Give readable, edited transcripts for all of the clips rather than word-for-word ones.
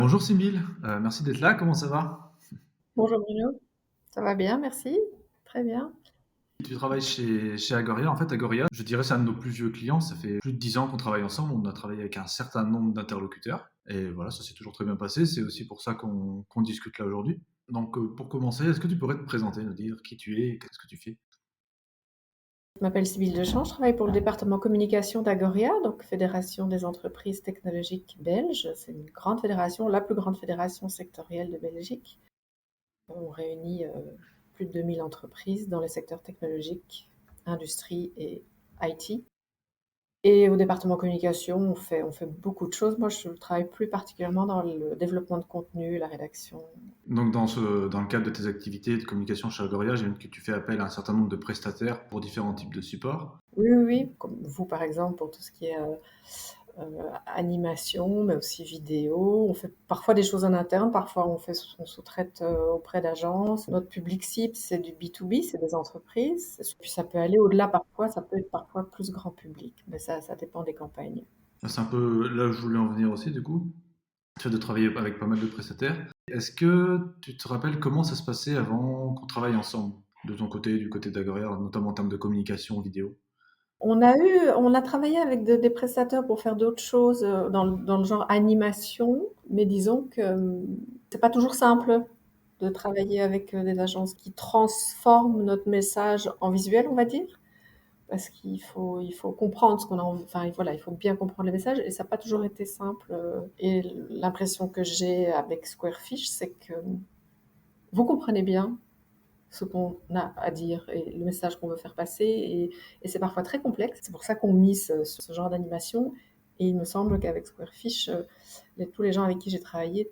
Bonjour Sybille, merci d'être là, comment ça va? Bonjour Bruno, ça va bien, merci. Très bien. Tu travailles chez Agoria. En fait, Agoria, je dirais, c'est un de nos plus vieux clients. Ça fait plus de 10 ans qu'on travaille ensemble. On a travaillé avec un certain nombre d'interlocuteurs. Et voilà, ça s'est toujours très bien passé. C'est aussi pour ça qu'on discute là aujourd'hui. Donc, pour commencer, est-ce que tu pourrais te présenter, nous dire qui tu es et qu'est-ce que tu fais? Je m'appelle Sybille Deschamps, je travaille pour le département communication d'Agoria, donc Fédération des entreprises technologiques belges. C'est une grande fédération, la plus grande fédération sectorielle de Belgique. On réunit plus de 2000 entreprises dans les secteurs technologiques, industrie et IT. Et au département communication, on fait beaucoup de choses. Moi, je travaille plus particulièrement dans le développement de contenu, la rédaction. Donc, dans le cadre de tes activités de communication chez Agoria, j'imagine que tu fais appel à un certain nombre de prestataires pour différents types de supports. Oui, oui, oui, comme vous par exemple, pour tout ce qui est animation, mais aussi vidéo. On fait parfois des choses en interne, parfois on sous-traite auprès d'agences. Notre public cible, c'est du B2B, c'est des entreprises. Puis ça peut aller au-delà parfois, ça peut être parfois plus grand public, mais ça dépend des campagnes. C'est un peu là où je voulais en venir aussi, du coup. Tu fais de travailler avec pas mal de prestataires. Est-ce que tu te rappelles comment ça se passait avant qu'on travaille ensemble, de ton côté, du côté d'Agoria, notamment en termes de communication vidéo? On a travaillé avec des prestataires pour faire d'autres choses dans le genre animation, mais disons que c'est pas toujours simple de travailler avec des agences qui transforment notre message en visuel, on va dire. Parce qu'il faut comprendre ce qu'on a envie, enfin voilà, il faut bien comprendre le message et ça n'a pas toujours été simple. Et l'impression que j'ai avec Squarefish, c'est que vous comprenez bien ce qu'on a à dire et le message qu'on veut faire passer et c'est parfois très complexe. C'est pour ça qu'on mise sur ce genre d'animation et il me semble qu'avec Squarefish, tous les gens avec qui j'ai travaillé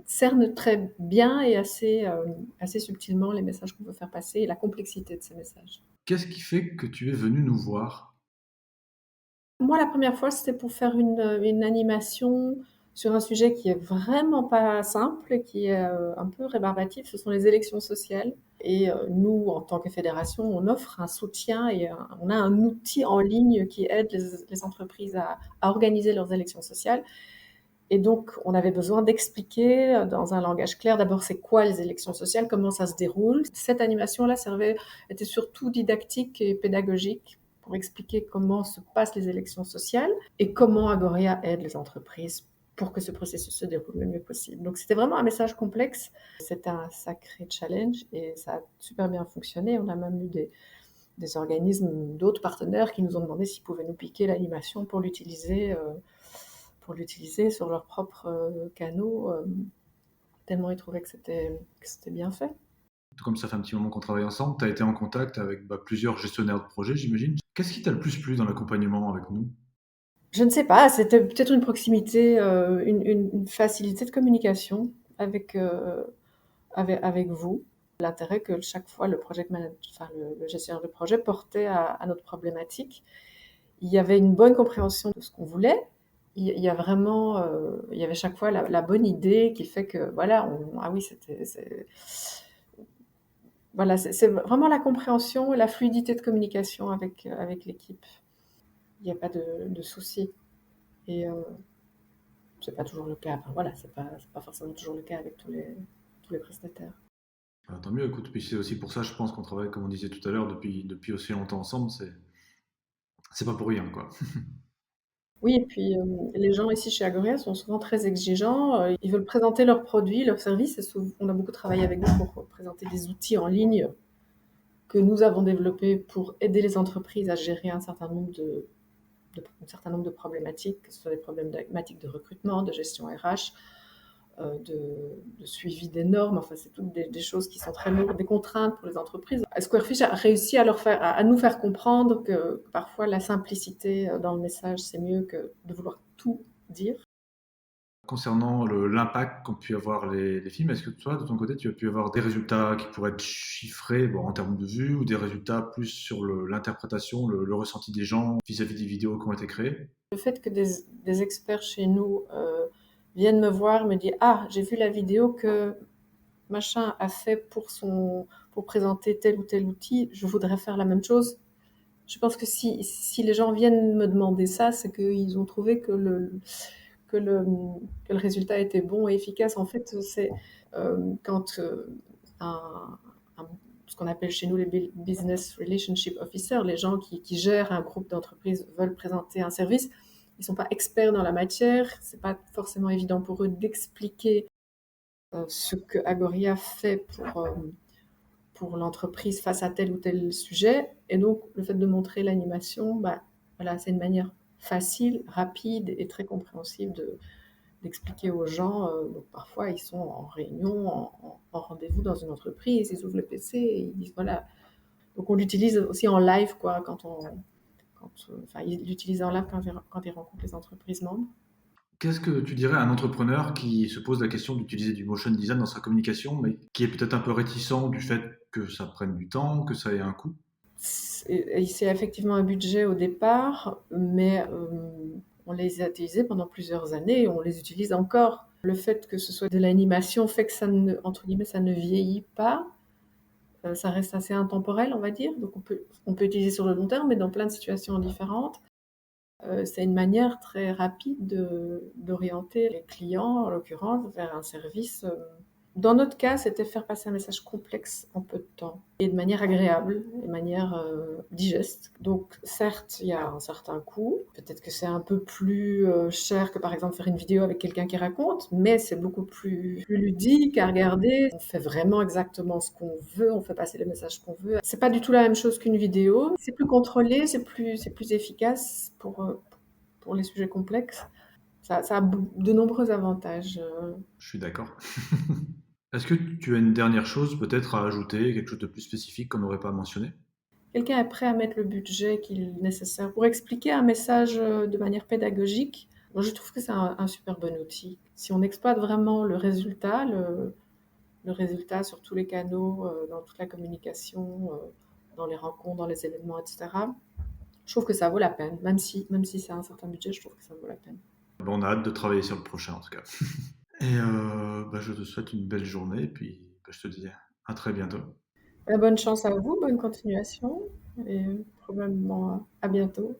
cernent très bien et assez subtilement les messages qu'on veut faire passer et la complexité de ces messages. Qu'est-ce qui fait que tu es venu nous voir? Moi, la première fois, c'était pour faire une animation sur un sujet qui est vraiment pas simple, qui est un peu rébarbatif. Ce sont les élections sociales. Et nous, en tant que fédération, on offre un soutien et on a un outil en ligne qui aide les entreprises à organiser leurs élections sociales. Et donc, on avait besoin d'expliquer dans un langage clair d'abord c'est quoi les élections sociales, comment ça se déroule. Cette animation-là était surtout didactique et pédagogique pour expliquer comment se passent les élections sociales et comment Agoria aide les entreprises pour que ce processus se déroule le mieux possible. Donc c'était vraiment un message complexe. C'était un sacré challenge et ça a super bien fonctionné. On a même eu des organismes, d'autres partenaires qui nous ont demandé s'ils pouvaient nous piquer l'animation pour l'utiliser sur leurs propres canaux, tellement ils trouvaient que c'était bien fait. Comme ça fait un petit moment qu'on travaille ensemble, tu as été en contact avec plusieurs gestionnaires de projets, j'imagine. Qu'est-ce qui t'a le plus plu dans l'accompagnement avec nous? Je ne sais pas, c'était peut-être une proximité, une facilité de communication avec, avec vous. L'intérêt que chaque fois le project manager, enfin le gestionnaire de projet portait à notre problématique. Il y avait une bonne compréhension de ce qu'on voulait. Il y a vraiment, il y avait chaque fois la bonne idée qui fait que voilà, ah oui, voilà, c'est vraiment la compréhension et la fluidité de communication avec l'équipe. Il n'y a pas de souci. Et c'est pas toujours le cas. Enfin, voilà, c'est pas forcément toujours le cas avec tous les prestataires. Ah, tant mieux, écoute, puis c'est aussi pour ça, je pense qu'on travaille, comme on disait tout à l'heure, depuis aussi longtemps ensemble, c'est pas pour rien, quoi. Oui, et puis les gens ici chez Agoria sont souvent très exigeants. Ils veulent présenter leurs produits, leurs services. On a beaucoup travaillé avec eux pour présenter des outils en ligne que nous avons développés pour aider les entreprises à gérer un certain nombre de problématiques, que ce soit des problématiques de recrutement, de gestion RH, de suivi des normes. Enfin, c'est toutes des choses qui sont très lourdes, des contraintes pour les entreprises. Squarefish a réussi à nous faire comprendre que parfois la simplicité dans le message, c'est mieux que de vouloir tout dire. Concernant l'impact qu'ont pu avoir les films, est-ce que toi, de ton côté, tu as pu avoir des résultats qui pourraient être chiffrés, bon, en termes de vues, ou des résultats plus sur l'interprétation, le ressenti des gens vis-à-vis des vidéos qui ont été créées? Le fait que des experts chez nous viennent me voir, me dire ah j'ai vu la vidéo que machin a fait pour présenter tel ou tel outil, je voudrais faire la même chose. Je pense que si les gens viennent me demander ça, c'est qu'ils ont trouvé que le résultat était bon et efficace. En fait, c'est quand un, un- ce qu'on appelle chez nous les business relationship officers, les gens qui gèrent un groupe d'entreprises veulent présenter un service, ils ne sont pas experts dans la matière, c'est pas forcément évident pour eux d'expliquer ce que Agoria fait pour l'entreprise face à tel ou tel sujet. Et donc, le fait de montrer l'animation, bah, voilà, c'est une manière facile, rapide et très compréhensible d'expliquer aux gens. Donc, parfois, ils sont en réunion, en rendez-vous dans une entreprise, ils ouvrent le PC et ils disent voilà. Donc, on l'utilise aussi en live, quoi, enfin, ils l'utilisent en live quand ils rencontrent les entreprises membres. Qu'est-ce que tu dirais à un entrepreneur qui se pose la question d'utiliser du motion design dans sa communication, mais qui est peut-être un peu réticent du fait que ça prenne du temps, que ça ait un coût? C'est effectivement un budget au départ, mais on les a utilisés pendant plusieurs années et on les utilise encore. Le fait que ce soit de l'animation fait que ça ne, entre guillemets, ça ne vieillit pas. Ça reste assez intemporel, on va dire. Donc on peut utiliser sur le long terme, mais dans plein de situations différentes. C'est une manière très rapide d'orienter les clients, en l'occurrence, vers un service. Dans notre cas, c'était faire passer un message complexe en peu de temps et de manière agréable, de manière digeste. Donc, certes, il y a un certain coût. Peut-être que c'est un peu plus cher que, par exemple, faire une vidéo avec quelqu'un qui raconte, mais c'est beaucoup plus ludique à regarder. On fait vraiment exactement ce qu'on veut, on fait passer le message qu'on veut. C'est pas du tout la même chose qu'une vidéo. C'est plus contrôlé, c'est plus efficace pour les sujets complexes. Ça a de nombreux avantages. Je suis d'accord. Est-ce que tu as une dernière chose peut-être à ajouter, quelque chose de plus spécifique qu'on n'aurait pas mentionné? Quelqu'un est prêt à mettre le budget qu'il est nécessaire pour expliquer un message de manière pédagogique. Moi, je trouve que c'est un super bon outil. Si on exploite vraiment le résultat sur tous les canaux, dans toute la communication, dans les rencontres, dans les événements, etc., je trouve que ça vaut la peine. Même si c'est un certain budget, je trouve que ça vaut la peine. Bon, on a hâte de travailler sur le prochain en tout cas. Et bah, je te souhaite une belle journée, et puis bah, je te dis à très bientôt. Bonne chance à vous, bonne continuation et probablement à bientôt.